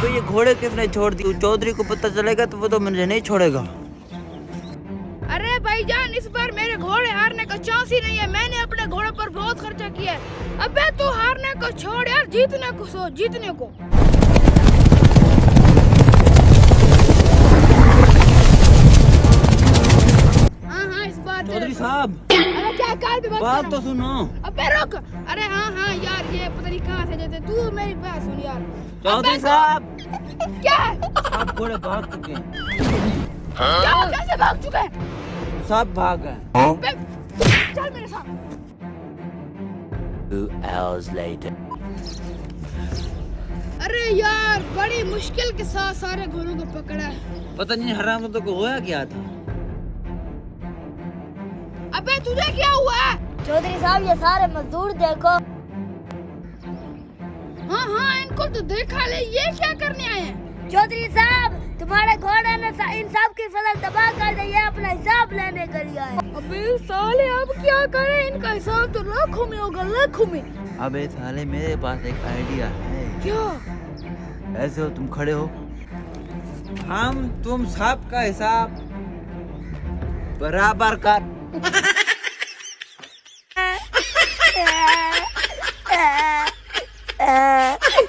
अबे ये घोड़े किसने छोड़ दी? चौधरी को पता चलेगा तो वो तो मुझे नहीं छोड़ेगा। अरे भाईजान, इस बार मेरे घोड़े हारने का चांस ही नहीं है। मैंने अपने घोड़े पर बहुत खर्चा किया है। अबे तू हारने को छोड़ यार, जीतने को सोच, जीतने को। हाँ, इस बार चौधरी साहब, अरे क्या कार पे बात तो सुनो। अबे रुक। अरे हाँ यार, ये पता नहीं कहाँ से जाते। तू मेरी बात सुन यार। चौधरी साहब, क्या आप घोड़े भाग चुके हैं। क्या? कैसे भाग चुके हैं? सब भाग गए। अबे, चल मेरे साथ। 2 hours later. अरे यार, बड़ी मुश्किल के साथ सारे घोड़ों को पकड़ा है। पता नहीं हरामों को होया क्या था। अबे तुझे क्या हुआ है? चौधरी साहब, ये सारे मजदूर देखो। हाँ, इनको तो देखा ले। ये क्या करने आए हैं? चौधरी साहब, तुम्हारे घोड़े ने इन सब की फसल तबाह कर दी है, अपना हिसाब लेने के लिए आए। अबे साले, अब क्या करें? इनका हिसाब तो लाखों में होगा, लाखों में। अबे साले, मेरे पास एक आइडिया है। क्या? ऐसे हो, तुम खड़े हो, तुम सबका हिसाब बराबर कर।